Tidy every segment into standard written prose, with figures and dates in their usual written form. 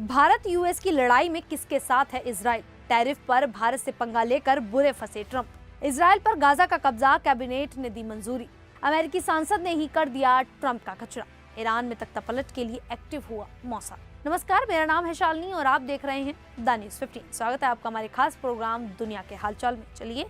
Bharat US की लड़ाई में किसके साथ है इजराइल? टैरिफ पर भारत से पंगा लेकर बुरे फंसे ट्रंप। इजराइल पर गाजा का कब्जा, कैबिनेट ने दी मंजूरी। अमेरिकी सांसद ने ही कर दिया ट्रंप का कचरा। ईरान में तख्तापलट के लिए एक्टिव हुआ मौसाद। नमस्कार, मेरा नाम है शालिनी और आप देख रहे हैं द न्यूज़ 15। स्वागत है आपका हमारे खास प्रोग्राम दुनिया के हालचाल में। चलिए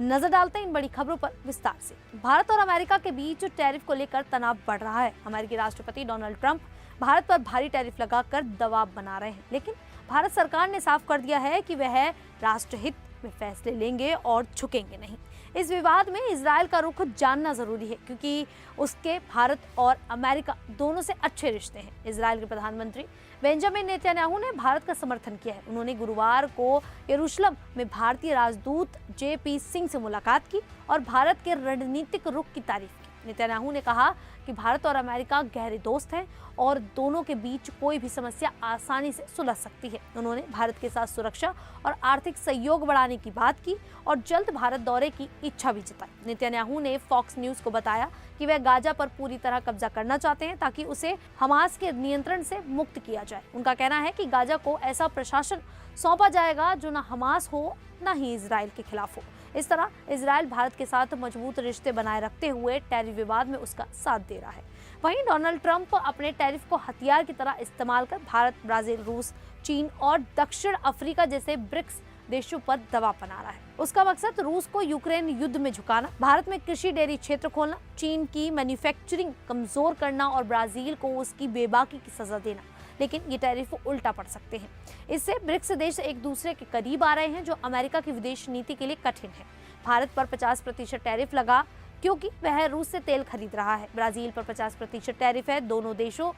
नजर डालते हैं इन बड़ी खबरों पर विस्तार से। भारत और अमेरिका के बीच टैरिफ को लेकर तनाव बढ़ रहा है। अमेरिकी राष्ट्रपति डोनाल्ड ट्रंप भारत पर भारी टैरिफ लगाकर दबाव बना रहे हैं, लेकिन भारत सरकार ने साफ कर दिया है कि वह राष्ट्रहित में फैसले लेंगे और झुकेंगे नहीं। इस विवाद में इजराइल का रुख जानना जरूरी है, क्योंकि उसके भारत और अमेरिका दोनों से अच्छे रिश्ते हैं। इजराइल के प्रधानमंत्री बेंजामिन नेतन्याहू ने भारत का समर्थन किया है। उन्होंने गुरुवार को यरूशलेम में भारतीय राजदूत जेपी सिंह से मुलाकात की और भारत के रणनीतिक रुख की तारीफ की। नेतन्याहू ने कहा कि भारत और अमेरिका गहरे दोस्त हैं और दोनों के बीच कोई भी समस्या आसानी से सुलझ सकती है। उन्होंने भारत के साथ सुरक्षा और आर्थिक सहयोग बढ़ाने की बात की और जल्द भारत दौरे की इच्छा भी जताई। नेतन्याहू ने फॉक्स न्यूज को बताया कि वह गाजा पर पूरी तरह कब्जा करना चाहते हैं ताकि उसे हमास के नियंत्रण से मुक्त किया जाए। उनका कहना है कि गाजा को ऐसा प्रशासन सौंपा जाएगा जो न हमास हो न ही इजराइल के खिलाफ हो। इस तरह इजराइल भारत के साथ मजबूत रिश्ते बनाए रखते हुए टैरिफ विवाद में उसका साथ दे रहा है। वहीं डोनाल्ड ट्रंप अपने टैरिफ को हथियार की तरह इस्तेमाल कर भारत, ब्राजील, रूस, चीन और दक्षिण अफ्रीका जैसे ब्रिक्स देशों पर दबाव बना रहा है। उसका मकसद रूस को यूक्रेन युद्ध में झुकाना, भारत में कृषि डेयरी क्षेत्र खोलना, चीन की मैन्युफैक्चरिंग कमजोर करना और ब्राजील को उसकी बेबाकी की सजा देना। लेकिन ये टैरिफ उल्टा पड़ सकते हैं। इससे ब्रिक्स देश एक दूसरे के करीब आ रहे हैं, जो अमेरिका की विदेश नीति के लिए कठिन है। भारत पर 50% टैरिफ लगा क्योंकि वह रूस से तेल खरीद रहा है। ब्राजील पर 50% टैरिफ है। दोनों देशों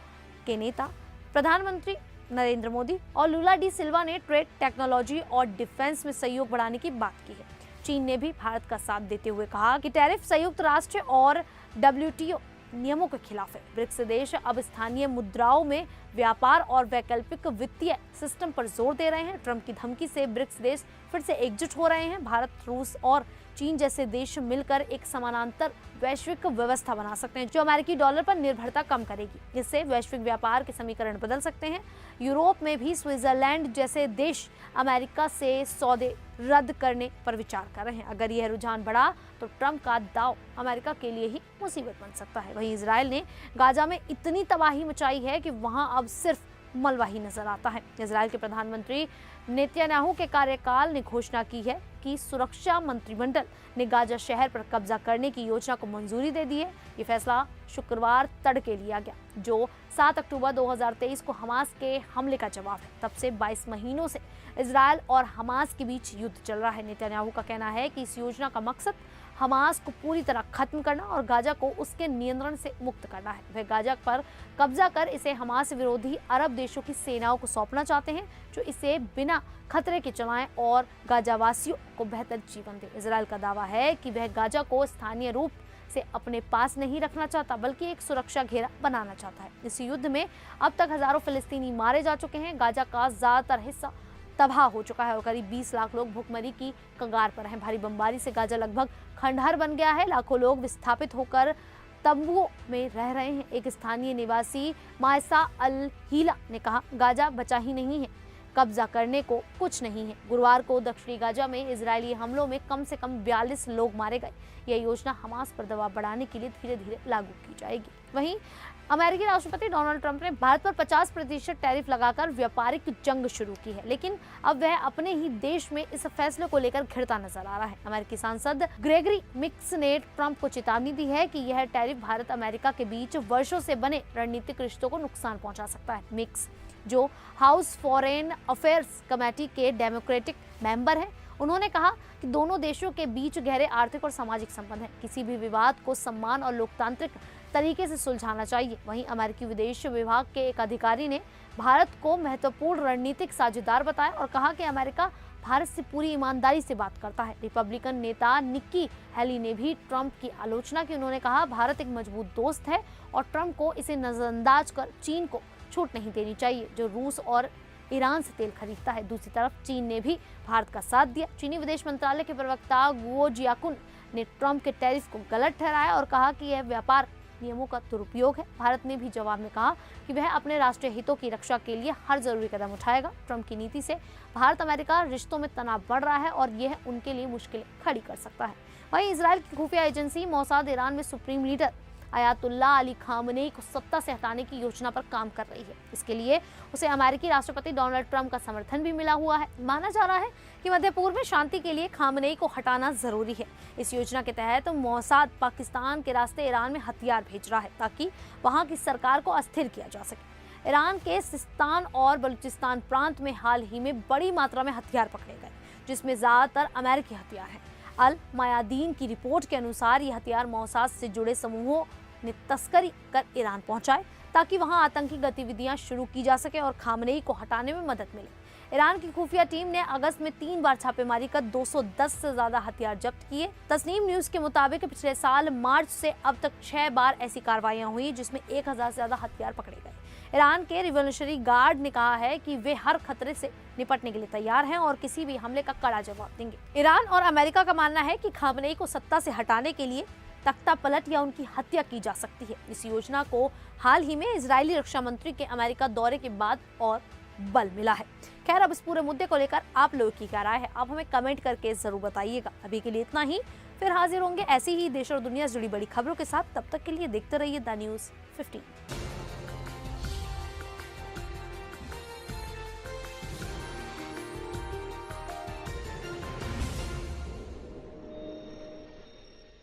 के नेता प्रधानमंत्री नरेंद्र मोदी और लुला डी सिल्वा ने ट्रेड, टेक्नोलॉजी और डिफेंस में सहयोग बढ़ाने की बात की है। चीन ने भी भारत का साथ देते हुए कहा कि टैरिफ संयुक्त राष्ट्र और WTO नियमों के खिलाफ है। ब्रिक्स देश अब स्थानीय मुद्राओं में व्यापार और वैकल्पिक वित्तीय सिस्टम पर जोर दे रहे हैं। ट्रंप की धमकी से ब्रिक्स देश फिर से एकजुट हो रहे हैं। भारत, रूस और चीन जैसे देश मिलकर एक समानांतर वैश्विक व्यवस्था बना सकते हैं, जो अमेरिकी डॉलर पर निर्भरता कम करेगी। इससे वैश्विक व्यापार के समीकरण बदल सकते हैं। यूरोप में भी स्विट्जरलैंड जैसे देश अमेरिका से सौदे रद्द करने पर विचार कर रहे हैं। अगर यह रुझान बढ़ा तो ट्रंप का दांव अमेरिका के लिए ही मुसीबत बन सकता है। वहीं इजराइल ने गाजा में इतनी तबाही मचाई है कि वहां अब सिर्फ मलबा ही नजर आता है। इजराइल के प्रधानमंत्री नेतन्याहू के कार्यकाल ने घोषणा की है कि सुरक्षा मंत्रिमंडल ने गाजा शहर पर कब्जा करने की योजना को मंजूरी दे दी है। ये फैसला शुक्रवार तड़के लिया गया, जो 7 अक्टूबर 2023 को हमास के हमले का जवाब है। तब से 22 महीनों से इजराइल और हमास के बीच युद्ध चल रहा है। नेतन्याहू का कहना है कि इस योजना का मकसद हमास को पूरी तरह खत्म करना और गाजा को उसके नियंत्रण से मुक्त करना है। वह गाजा पर कब्जा कर इसे हमास विरोधी अरब देशों की सेनाओं को सौंपना चाहते हैं, जो इसे बिना खतरे के चलाएं और गाजावासियों को बेहतर जीवन दे। इजराइल का दावा है कि वह गाजा को स्थानीय रूप से अपने पास नहीं रखना चाहता, बल्कि एक सुरक्षा घेरा बनाना चाहता है। इस युद्ध में अब तक हजारों फिलिस्तीनी मारे जा चुके हैं। गाजा का ज्यादातर हिस्सा तबाह हो चुका है और करीब 20 लाख लोग भूखमरी की कगार पर हैं। भारी बमबारी से गाजा लगभग खंडहर बन गया है। लाखों लोग विस्थापित होकर तंबुओं में रह रहे हैं। एक स्थानीय निवासी मायसा अल हीला ने कहा, गाजा बचा ही नहीं है, कब्जा करने को कुछ नहीं है। गुरुवार को दक्षिणी गाजा में इजरायली हमलों में कम से कम 42 लोग मारे गए। यह योजना हमास पर दबाव बढ़ाने के लिए धीरे धीरे लागू की जाएगी। वहीं अमेरिकी राष्ट्रपति डोनाल्ड ट्रंप ने भारत पर 50% टैरिफ लगाकर व्यापारिक जंग शुरू की है, लेकिन अब वह अपने ही देश में इस फैसले को लेकर घिरता नजर आ रहा है। अमेरिकी सांसद ग्रेगरी मिक्स ने ट्रंप को चेतावनी दी है कि यह टैरिफ भारत अमेरिका के बीच वर्षों से बने रणनीतिक रिश्तों को नुकसान पहुंचा सकता है। मिक्स, जो हाउस फॉरेन अफेयर्स कमेटी के डेमोक्रेटिक मेंबर हैं, उन्होंने कहा कि दोनों देशों के बीच गहरे आर्थिक और सामाजिक संबंध हैं। किसी भी विवाद को सम्मान और लोकतांत्रिक तरीके से सुलझाना चाहिए। वहीं अमेरिकी विदेश विभाग के एक अधिकारी ने भारत को महत्वपूर्ण रणनीतिक साझेदार बताया और कहा कि अमेरिका भारत से पूरी ईमानदारी से बात करता है। रिपब्लिकन नेता निक्की हेली ने भी ट्रंप की आलोचना की। उन्होंने कहा, भारत एक मजबूत दोस्त है और ट्रंप को इसे नजरअंदाज कर चीन को छूट नहीं देनी चाहिए, जो रूस और ईरान से तेल खरीदता है। दूसरी तरफ चीन ने भी भारत का साथ दिया। चीनी विदेश मंत्रालय के प्रवक्ता गुओ जियाकुन ने ट्रंप के टैरिफ को गलत ठहराया और कहा कि यह व्यापार नियमों का दुरुपयोग है। भारत ने भी जवाब में कहा कि वह अपने राष्ट्रीय हितों की रक्षा के लिए हर जरूरी कदम उठाएगा। ट्रंप की नीति से भारत अमेरिका रिश्तों में तनाव बढ़ रहा है और यह उनके लिए मुश्किलें खड़ी कर सकता है। वहीं इजराइल की खुफिया एजेंसी मोसाद ईरान में supreme leader Ayatollah Ali Khamenei को सत्ता से हटाने की योजना पर काम कर रही है। इसके लिए उसे अमेरिकी राष्ट्रपति डोनाल्ड ट्रंप का समर्थन भी मिला हुआ है। माना जा रहा है कि मध्य पूर्व में शांति के लिए खामनेई को हटाना जरूरी है। इस योजना के तहत मोसाद पाकिस्तान के रास्ते ईरान में हथियार भेज रहा है ताकि वहां की सरकार को अस्थिर किया जा सके। ईरान के सिस्तान और बलूचिस्तान प्रांत में हाल ही में बड़ी मात्रा में हथियार पकड़े गए, जिसमें ज्यादातर अमेरिकी हथियार हैं। अल मयादीन की रिपोर्ट के अनुसार ये हथियार मोसाद से जुड़े समूहों ने तस्करी कर ईरान पहुंचाए ताकि वहां आतंकी गतिविधियां शुरू की जा सके और खामनेई को हटाने में मदद मिले। ईरान की खुफिया टीम ने अगस्त में 3 बार छापेमारी कर 210 से ज्यादा हथियार जब्त किए। तस्नीम न्यूज के मुताबिक पिछले साल मार्च से अब तक 6 बार ऐसी कार्रवाइयां हुई जिसमें 1000 से ज्यादा हथियार पकड़े गए। ईरान के रिवॉल्यूशनरी गार्ड ने कहा है कि वे हर खतरे से निपटने के लिए तैयार हैं और किसी भी हमले का कड़ा जवाब देंगे। ईरान और अमेरिका का मानना है कि खामनेई को सत्ता से हटाने के लिए तख्ता पलट या उनकी हत्या की जा सकती है। इस योजना को हाल ही में इजरायली रक्षा मंत्री के अमेरिका दौरे के बाद और बल मिला है। खैर, अब इस पूरे मुद्दे को लेकर आप लोगों की क्या राय है, आप हमें कमेंट करके जरूर बताइएगा। अभी के लिए इतना ही, फिर हाजिर होंगे ऐसी ही देश और दुनिया से जुड़ी बड़ी खबरों के साथ। तब तक के लिए देखते रहिए द न्यूज़ 15।